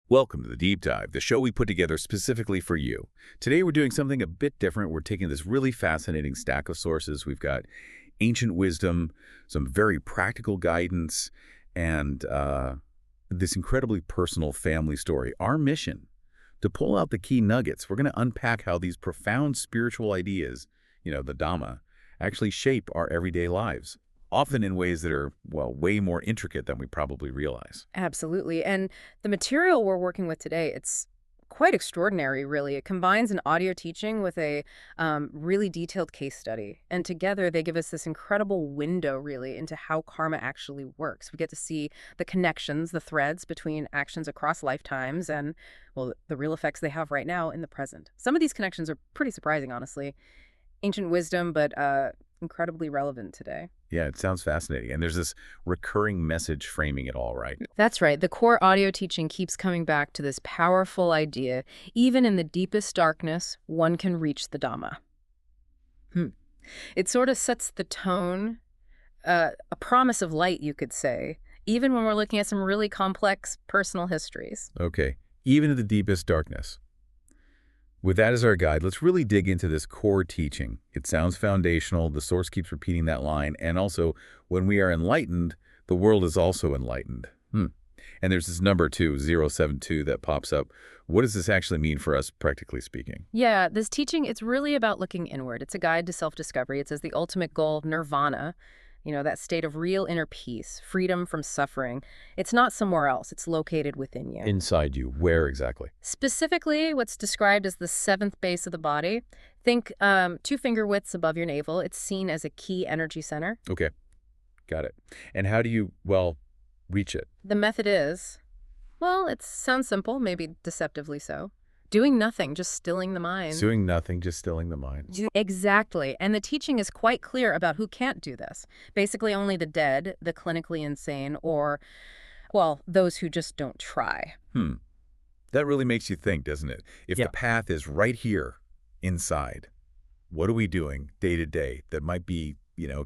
Welcome to the Deep Dive, the show we put together specifically for you. Today we're doing something a bit different. We're taking this really fascinating stack of sources. We've got ancient wisdom, some very practical guidance, and this incredibly personal family story. Our mission, to pull out the key nuggets. We're going to unpack how these profound spiritual ideas, the Dhamma, actually shape our everyday lives, often in ways that are, well, way more intricate than we probably realize. Absolutely. And the material we're working with today, it's quite extraordinary, really. It combines an audio teaching with a really detailed case study. And together, they give us this incredible window, really, into how karma actually works. We get to see the connections, the threads between actions across lifetimes and, well, the real effects they have right now in the present. Some of these connections are pretty surprising, honestly. Ancient wisdom, but incredibly relevant today. Yeah, it sounds fascinating. And there's this recurring message framing it all, right? That's right. The core audio teaching keeps coming back to this powerful idea. Even in the deepest darkness, one can reach the Dhamma. It sort of sets the tone, a promise of light, you could say, even when we're looking at some really complex personal histories. Okay, even in the deepest darkness. With that as our guide, let's really dig into this core teaching. It sounds foundational. The source keeps repeating that line. And also, when we are enlightened, the world is also enlightened. And there's this number, too, 072, that pops up. What does this actually mean for us, practically speaking? Yeah, this teaching, it's really about looking inward. It's a guide to self-discovery. It says the ultimate goal, Nirvana, that state of real inner peace, freedom from suffering. It's not somewhere else. It's located within you. Inside you. Where exactly? Specifically, what's described as the seventh base of the body. Think 2 finger widths above your navel. It's seen as a key energy center. Okay. Got it. And how do you, reach it? The method is, it sounds simple, maybe deceptively so. Doing nothing, just stilling the mind. Doing nothing, just stilling the mind. Exactly. And the teaching is quite clear about who can't do this. Basically only the dead, the clinically insane, or, those who just don't try. That really makes you think, doesn't it? If the path is right here, inside, what are we doing day to day that might be,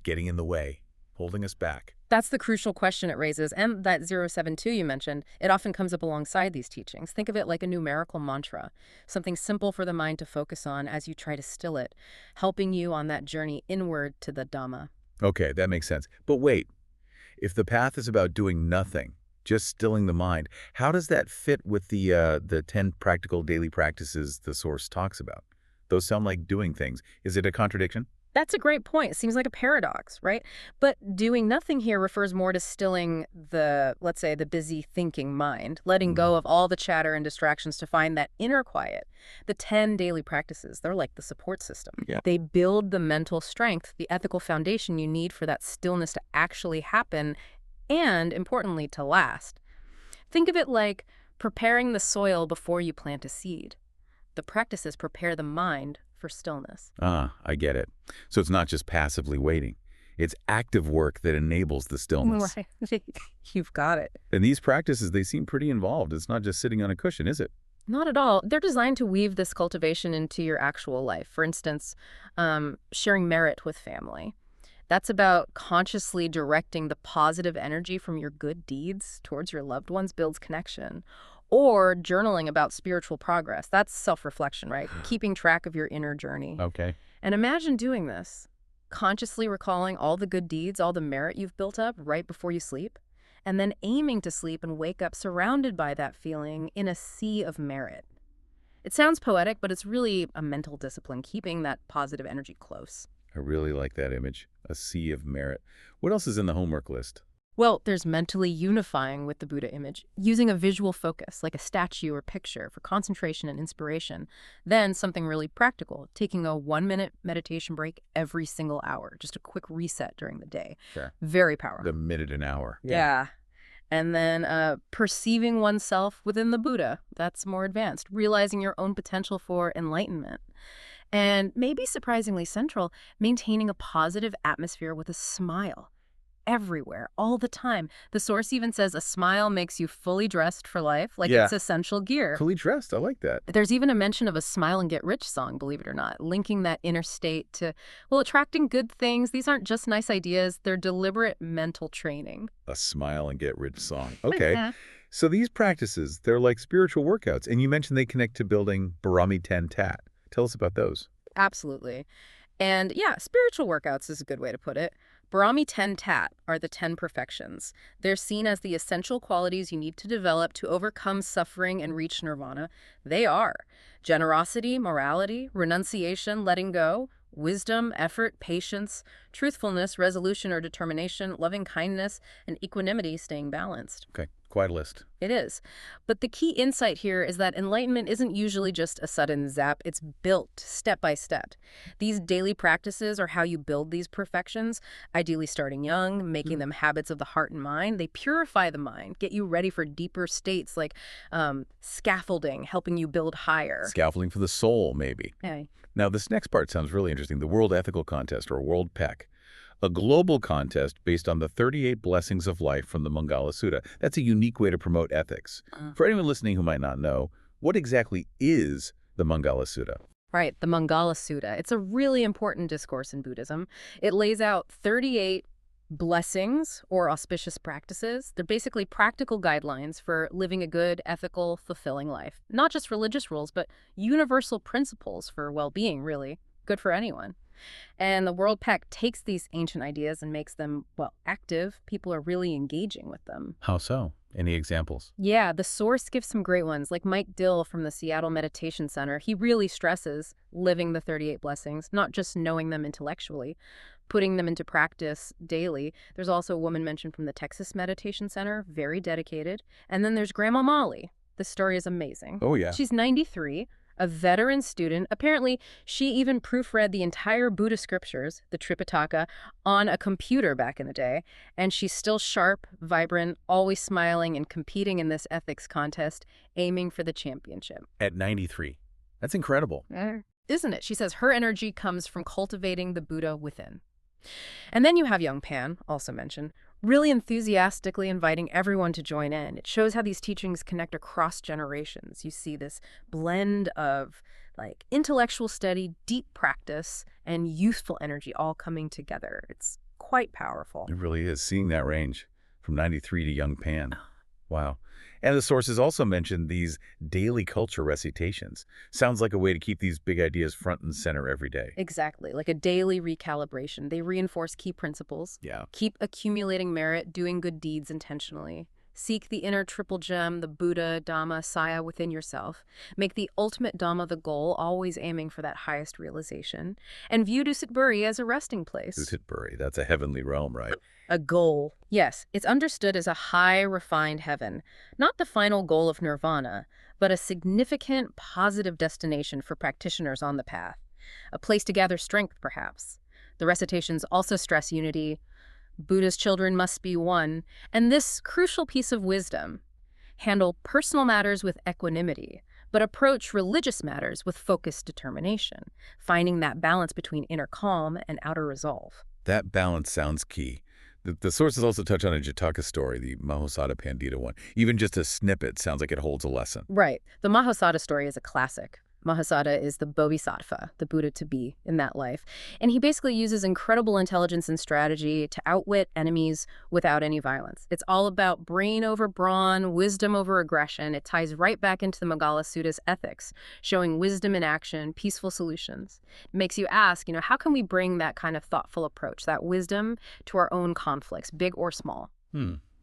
getting in the way, holding us back? That's the crucial question it raises. And that 072 you mentioned, it often comes up alongside these teachings. Think of it like a numerical mantra, something simple for the mind to focus on as you try to still it, helping you on that journey inward to the Dhamma. Okay, that makes sense. But wait, if the path is about doing nothing, just stilling the mind, how does that fit with the 10 practical daily practices the source talks about? Those sound like doing things. Is it a contradiction? That's a great point. It seems like a paradox, right? But doing nothing here refers more to stilling let's say, the busy thinking mind, letting go of all the chatter and distractions to find that inner quiet. The 10 daily practices, they're like the support system. Yeah. They build the mental strength, the ethical foundation you need for that stillness to actually happen and, importantly, to last. Think of it like preparing the soil before you plant a seed. The practices prepare the mind for stillness. I get it. So it's not just passively waiting. It's active work that enables the stillness. Right. You've got it. And these practices, they seem pretty involved. It's not just sitting on a cushion, is it? Not at all. They're designed to weave this cultivation into your actual life. For instance, sharing merit with family. That's about consciously directing the positive energy from your good deeds towards your loved ones, builds connection. Or journaling about spiritual progress. That's self-reflection, right? Keeping track of your inner journey. Okay. And imagine doing this, consciously recalling all the good deeds, all the merit you've built up right before you sleep, and then aiming to sleep and wake up surrounded by that feeling in a sea of merit. It sounds poetic, but it's really a mental discipline, keeping that positive energy close. I really like that image, a sea of merit. What else is in the homework list? Well, there's mentally unifying with the Buddha image, using a visual focus, like a statue or picture, for concentration and inspiration. Then something really practical, taking a 1-minute meditation break every single hour, just a quick reset during the day. Sure. Very powerful. The minute an hour. Yeah. And then perceiving oneself within the Buddha, that's more advanced, realizing your own potential for enlightenment. And maybe surprisingly central, maintaining a positive atmosphere with a smile. Everywhere, all the time. The source even says a smile makes you fully dressed for life, like it's essential gear. Fully dressed, I like that. There's even a mention of a smile and get rich song, believe it or not, linking that inner state to, attracting good things. These aren't just nice ideas, they're deliberate mental training. A smile and get rich song. Okay. So these practices, they're like spiritual workouts, and you mentioned they connect to building Barami 10 Tat. Tell us about those. Absolutely. And yeah, spiritual workouts is a good way to put it. Brahmi 10 Tat are the 10 perfections. They're seen as the essential qualities you need to develop to overcome suffering and reach nirvana. They are generosity, morality, renunciation, letting go, wisdom, effort, patience, truthfulness, resolution or determination, loving kindness, and equanimity, staying balanced. Okay, quite a list. It is. But the key insight here is that enlightenment isn't usually just a sudden zap, it's built step by step. These daily practices are how you build these perfections, ideally starting young, making them habits of the heart and mind. They purify the mind, get you ready for deeper states like scaffolding, helping you build higher. Scaffolding for the soul, maybe. Yeah. Now, this next part sounds really interesting. The World Ethical Contest, or World PEC. A global contest based on the 38 blessings of life from the Mangala Sutta. That's a unique way to promote ethics. For anyone listening who might not know, what exactly is the Mangala Sutta? Right, the Mangala Sutta. It's a really important discourse in Buddhism. It lays out 38 blessings or auspicious practices. They're basically practical guidelines for living a good, ethical, fulfilling life. Not just religious rules, but universal principles for well-being, really. Good for anyone. And the World PEC takes these ancient ideas and makes them, well, active. People are really engaging with them. How so? Any examples? Yeah, the source gives some great ones, like Mike Dill from the Seattle Meditation Center. He really stresses living the 38 blessings, not just knowing them intellectually, putting them into practice daily. There's also a woman mentioned from the Texas Meditation Center, very dedicated. And then there's Grandma Molly. The story is amazing. Oh, yeah. She's 93. A veteran student. Apparently, she even proofread the entire Buddha scriptures, the Tripitaka, on a computer back in the day. And she's still sharp, vibrant, always smiling and competing in this ethics contest, aiming for the championship. At 93. That's incredible. Isn't it? She says her energy comes from cultivating the Buddha within. And then you have young Pan, also mentioned, really enthusiastically inviting everyone to join in. It shows how these teachings connect across generations. You see this blend of like intellectual study, deep practice, and youthful energy all coming together. It's quite powerful. It really is, seeing that range from 93 to young Pan. Wow. And the sources also mentioned these daily culture recitations. Sounds like a way to keep these big ideas front and center every day. Exactly, like a daily recalibration. They reinforce key principles. Yeah. Keep accumulating merit, doing good deeds intentionally. Seek the inner triple gem, the Buddha, Dhamma, Saya within yourself. Make the ultimate Dhamma the goal, always aiming for that highest realization. And view Dusitburi as a resting place. Dusitburi, that's a heavenly realm, right? A goal. Yes, it's understood as a high, refined heaven. Not the final goal of nirvana, but a significant, positive destination for practitioners on the path. A place to gather strength, perhaps. The recitations also stress unity. Buddha's children must be one. And this crucial piece of wisdom: handle personal matters with equanimity, but approach religious matters with focused determination, finding that balance between inner calm and outer resolve. That balance sounds key. The sources also touch on a Jataka story, the Mahosada Pandita one. Even just a snippet sounds like it holds a lesson. Right. The Mahosada story is a classic. Mahosada is the bodhisattva, the Buddha to be in that life. And he basically uses incredible intelligence and strategy to outwit enemies without any violence. It's all about brain over brawn, wisdom over aggression. It ties right back into the Mangala Sutta's ethics, showing wisdom in action, peaceful solutions. It makes you ask, how can we bring that kind of thoughtful approach, that wisdom, to our own conflicts, big or small?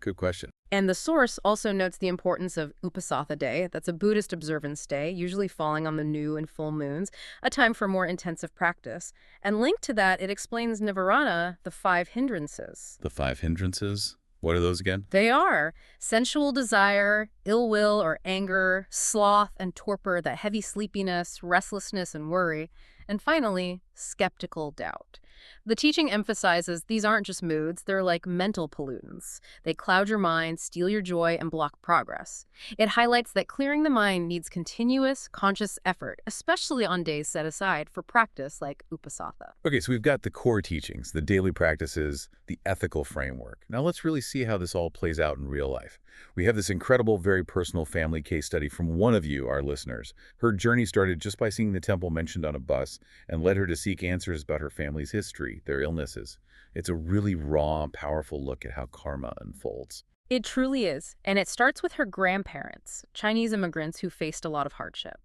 Good question. And the source also notes the importance of Uposatha Day. That's a Buddhist observance day, usually falling on the new and full moons, a time for more intensive practice. And linked to that, it explains Nirvana, the 5 hindrances. The 5 hindrances? What are those again? They are sensual desire, ill will or anger, sloth and torpor, that heavy sleepiness, restlessness and worry, and finally, skeptical doubt. The teaching emphasizes these aren't just moods, they're like mental pollutants. They cloud your mind, steal your joy, and block progress. It highlights that clearing the mind needs continuous, conscious effort, especially on days set aside for practice like Uposatha. Okay, so we've got the core teachings, the daily practices, the ethical framework. Now let's really see how this all plays out in real life. We have this incredible, very personal family case study from one of you, our listeners. Her journey started just by seeing the temple mentioned on a bus and led her to seek answers about her family's history, their illnesses. It's a really raw, powerful look at how karma unfolds. It truly is, and it starts with her grandparents, Chinese immigrants who faced a lot of hardship.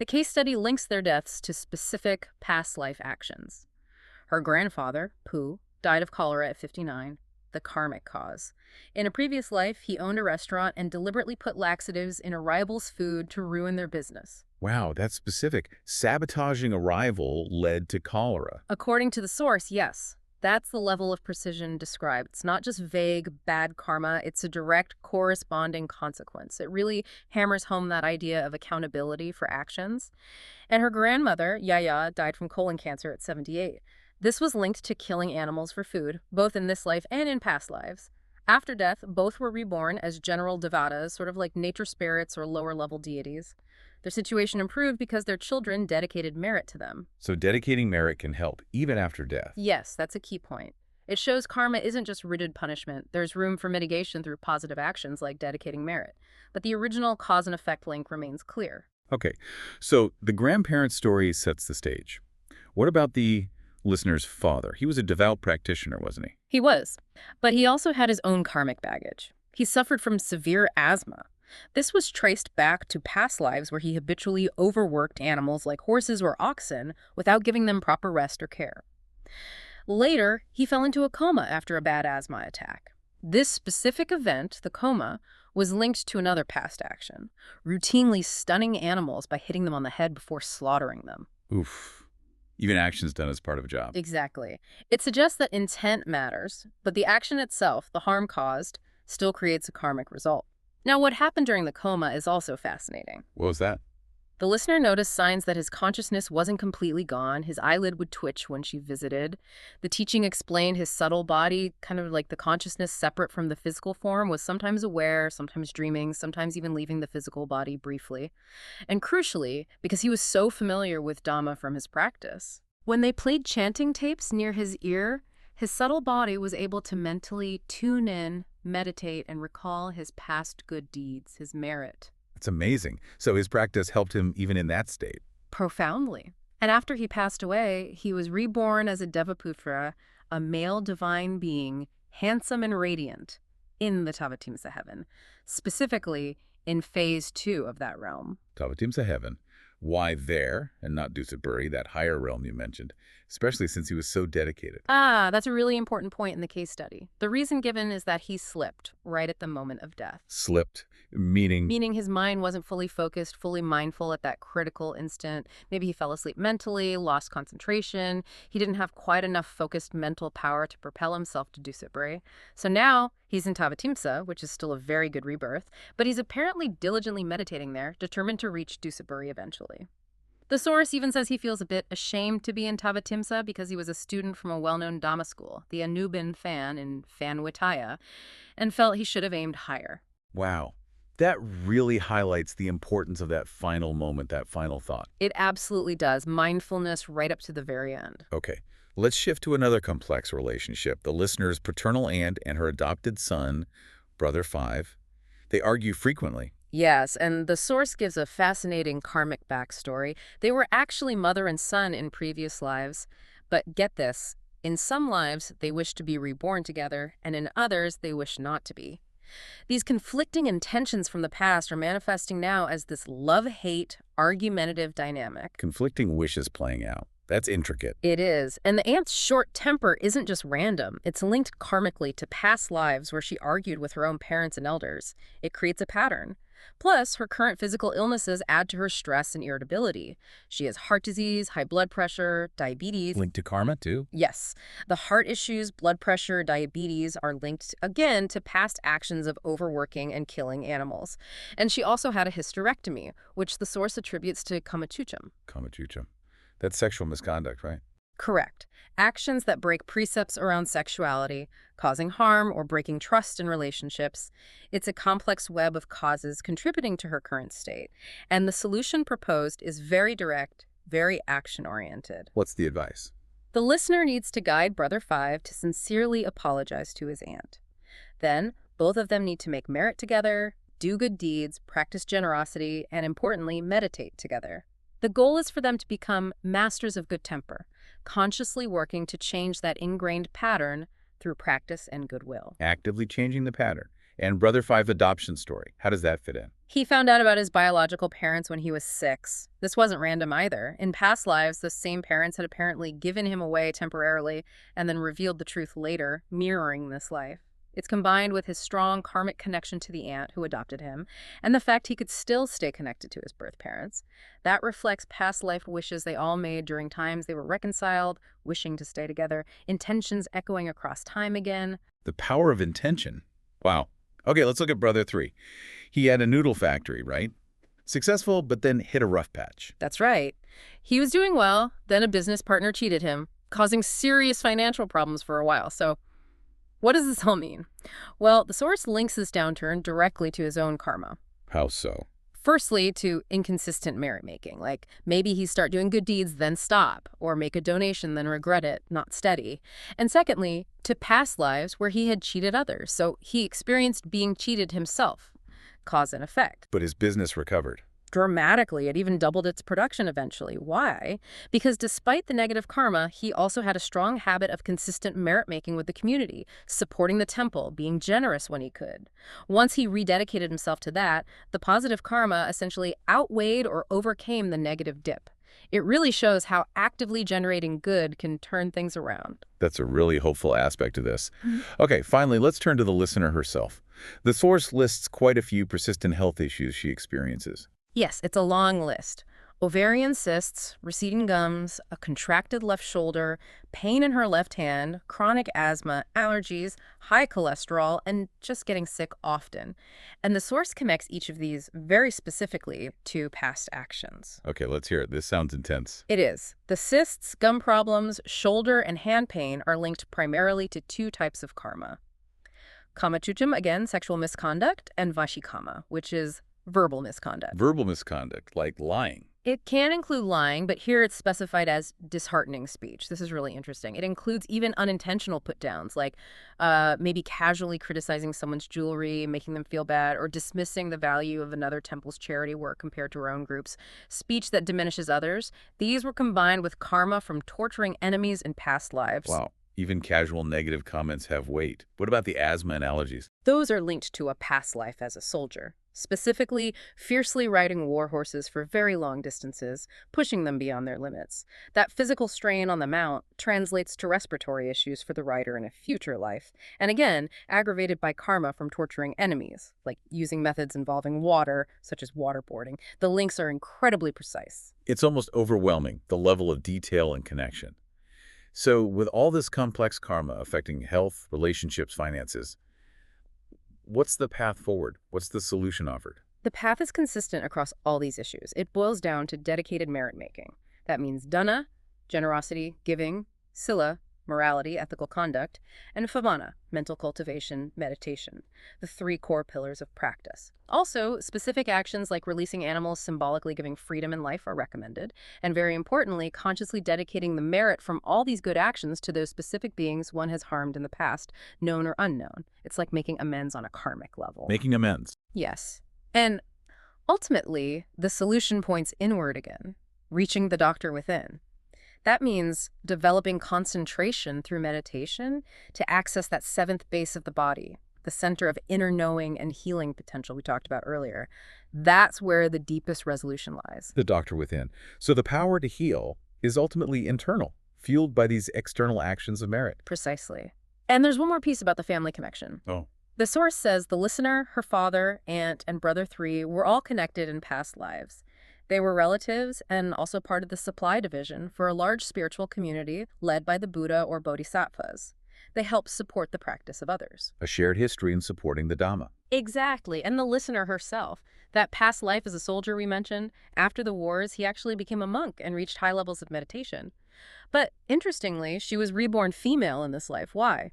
The case study links their deaths to specific past life actions. Her grandfather, Pu, died of cholera at 59, the karmic cause. In a previous life, he owned a restaurant and deliberately put laxatives in a rival's food to ruin their business. Wow, that's specific. Sabotaging a rival led to cholera. According to the source, yes. That's the level of precision described. It's not just vague, bad karma, it's a direct corresponding consequence. It really hammers home that idea of accountability for actions. And her grandmother, Yaya, died from colon cancer at 78. This was linked to killing animals for food, both in this life and in past lives. After death, both were reborn as general devatas, sort of like nature spirits or lower-level deities. Their situation improved because their children dedicated merit to them. So dedicating merit can help, even after death. Yes, that's a key point. It shows karma isn't just rooted punishment. There's room for mitigation through positive actions like dedicating merit. But the original cause and effect link remains clear. Okay, so the grandparent story sets the stage. What about the listener's father? He was a devout practitioner, wasn't he? He was. But he also had his own karmic baggage. He suffered from severe asthma. This was traced back to past lives where he habitually overworked animals like horses or oxen without giving them proper rest or care. Later, he fell into a coma after a bad asthma attack. This specific event, the coma, was linked to another past action, routinely stunning animals by hitting them on the head before slaughtering them. Oof. Even actions done as part of a job. Exactly. It suggests that intent matters, but the action itself, the harm caused, still creates a karmic result. Now, what happened during the coma is also fascinating. What was that? The listener noticed signs that his consciousness wasn't completely gone. His eyelid would twitch when she visited. The teaching explained his subtle body, kind of like the consciousness separate from the physical form, was sometimes aware, sometimes dreaming, sometimes even leaving the physical body briefly. And crucially, because he was so familiar with Dhamma from his practice, when they played chanting tapes near his ear, his subtle body was able to mentally tune in, meditate, and recall his past good deeds, his merit. It's amazing. So his practice helped him even in that state. Profoundly. And after he passed away, he was reborn as a Devaputra, a male divine being, handsome and radiant, in the Tavatimsa heaven, specifically in phase 2 of that realm. Tavatimsa heaven. Why there and not Dusaburi, that higher realm you mentioned, especially since he was so dedicated? That's a really important point in the case study. The reason given is that he slipped right at the moment of death. Slipped, meaning? Meaning his mind wasn't fully focused, fully mindful at that critical instant. Maybe he fell asleep mentally, lost concentration. He didn't have quite enough focused mental power to propel himself to Dusaburi. So now he's in Tavatimsa, which is still a very good rebirth, but he's apparently diligently meditating there, determined to reach Dusaburi eventually. The source even says he feels a bit ashamed to be in Tavatimsa because he was a student from a well-known Dhamma school, the Anuban Fan in Fanwitaya, and felt he should have aimed higher. Wow. That really highlights the importance of that final moment, that final thought. It absolutely does. Mindfulness right up to the very end. Okay, let's shift to another complex relationship. The listener's paternal aunt and her adopted son, brother 5. They argue frequently. Yes, and the source gives a fascinating karmic backstory. They were actually mother and son in previous lives. But get this, in some lives, they wish to be reborn together, and in others, they wish not to be. These conflicting intentions from the past are manifesting now as this love-hate, argumentative dynamic. Conflicting wishes playing out. That's intricate. It is. And the aunt's short temper isn't just random. It's linked karmically to past lives where she argued with her own parents and elders. It creates a pattern. Plus, her current physical illnesses add to her stress and irritability. She has heart disease, high blood pressure, diabetes. Linked to karma, too? Yes. The heart issues, blood pressure, diabetes are linked, again, to past actions of overworking and killing animals. And she also had a hysterectomy, which the source attributes to kamachucham. Kamachucham. That's sexual misconduct, right? Correct. Actions that break precepts around sexuality, causing harm or breaking trust in relationships. It's a complex web of causes contributing to her current state. And the solution proposed is very direct, very action-oriented. What's the advice? The listener needs to guide Brother 5 to sincerely apologize to his aunt. Then, both of them need to make merit together, do good deeds, practice generosity, and importantly, meditate together. The goal is for them to become masters of good temper, consciously working to change that ingrained pattern through practice and goodwill. Actively changing the pattern. And Brother 5 adoption story. How does that fit in? He found out about his biological parents when he was 6. This wasn't random either. In past lives, the same parents had apparently given him away temporarily and then revealed the truth later, mirroring this life. It's combined with his strong karmic connection to the aunt who adopted him, and the fact he could still stay connected to his birth parents. That reflects past life wishes they all made during times they were reconciled, wishing to stay together, intentions echoing across time again. The power of intention. Wow. Okay, let's look at Brother 3. He had a noodle factory, right? Successful, but then hit a rough patch. That's right. He was doing well, then a business partner cheated him, causing serious financial problems for a while. So what does this all mean? Well, the source links this downturn directly to his own karma. How so? Firstly, to inconsistent merit-making, like maybe he start doing good deeds, then stop, or make a donation, then regret it, not steady. And secondly, to past lives where he had cheated others, so he experienced being cheated himself. Cause and effect. But his business recovered. Dramatically, it even doubled its production eventually. Why? Because despite the negative karma, he also had a strong habit of consistent merit-making with the community, supporting the temple, being generous when he could. Once he rededicated himself to that, the positive karma essentially outweighed or overcame the negative dip. It really shows how actively generating good can turn things around. That's a really hopeful aspect of this. Okay, finally, let's turn to the listener herself. The source lists quite a few persistent health issues she experiences. Yes, it's a long list. Ovarian cysts, receding gums, a contracted left shoulder, pain in her left hand, chronic asthma, allergies, high cholesterol, and just getting sick often. And the source connects each of these very specifically to past actions. Okay, let's hear it. This sounds intense. It is. The cysts, gum problems, shoulder, and hand pain are linked primarily to 2 types of karma. Kamachucham, again, sexual misconduct, and vashikama, which is verbal misconduct. Verbal misconduct, like lying. It can include lying, but here it's specified as disheartening speech. This is really interesting. It includes even unintentional put-downs, like maybe casually criticizing someone's jewelry, making them feel bad, or dismissing the value of another temple's charity work compared to our own group's. Speech that diminishes others. These were combined with karma from torturing enemies in past lives. Wow. Even casual negative comments have weight. What about the asthma and allergies? Those are linked to a past life as a soldier, specifically fiercely riding war horses for very long distances, pushing them beyond their limits. That physical strain on the mount translates to respiratory issues for the rider in a future life, and again, aggravated by karma from torturing enemies, like using methods involving water, such as waterboarding. The links are incredibly precise. It's almost overwhelming, the level of detail and connection. So with all this complex karma affecting health, relationships, finances, what's the path forward? What's the solution offered? The path is consistent across all these issues. It boils down to dedicated merit-making. That means dana, generosity, giving, sila, morality, ethical conduct, and favana, mental cultivation, meditation, the 3 core pillars of practice. Also, specific actions like releasing animals symbolically giving freedom in life are recommended, and very importantly, consciously dedicating the merit from all these good actions to those specific beings one has harmed in the past, known or unknown. It's like making amends on a karmic level. Making amends. Yes. And ultimately, the solution points inward again, reaching the doctor within. That means developing concentration through meditation to access that 7th base of the body, the center of inner knowing and healing potential we talked about earlier. That's where the deepest resolution lies. The doctor within. So the power to heal is ultimately internal, fueled by these external actions of merit. Precisely. And there's one more piece about the family connection. Oh. The source says the listener, her father, aunt, and brother 3 were all connected in past lives. They were relatives and also part of the supply division for a large spiritual community led by the Buddha or Bodhisattvas. They help support the practice of others. A shared history in supporting the Dhamma. Exactly. And the listener herself, that past life as a soldier we mentioned, after the wars, he actually became a monk and reached high levels of meditation. But interestingly, she was reborn female in this life. Why?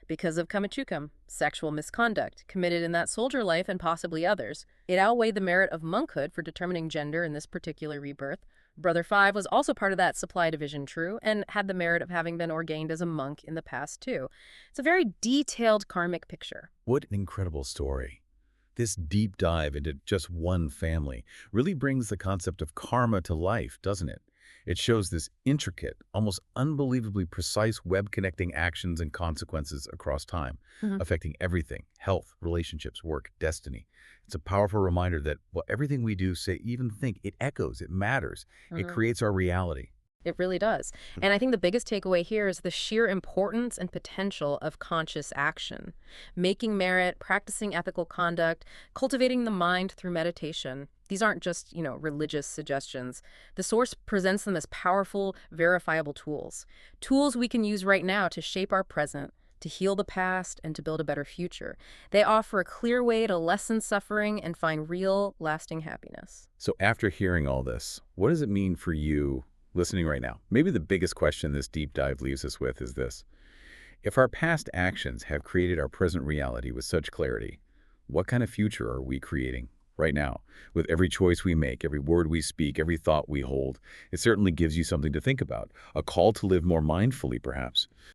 Because of kamachukam, sexual misconduct, committed in that soldier life and possibly others. It outweighed the merit of monkhood for determining gender in this particular rebirth. Brother 5 was also part of that supply division, true, and had the merit of having been ordained as a monk in the past, too. It's a very detailed karmic picture. What an incredible story. This deep dive into just one family really brings the concept of karma to life, doesn't it? It shows this intricate, almost unbelievably precise web connecting actions and consequences across time, Hmm. affecting everything: health, relationships, work, destiny. It's a powerful reminder that, well, everything we do, say, even think, it echoes, it matters, it Hmm. creates our reality. It really does. And I think the biggest takeaway here is the sheer importance and potential of conscious action. Making merit, practicing ethical conduct, cultivating the mind through meditation. These aren't just, religious suggestions. The Source presents them as powerful, verifiable tools. Tools we can use right now to shape our present, to heal the past, and to build a better future. They offer a clear way to lessen suffering and find real, lasting happiness. So after hearing all this, what does it mean for you listening right now? Maybe the biggest question this deep dive leaves us with is this: if our past actions have created our present reality with such clarity, what kind of future are we creating right now? With every choice we make, every word we speak, every thought we hold, it certainly gives you something to think about, a call to live more mindfully, perhaps.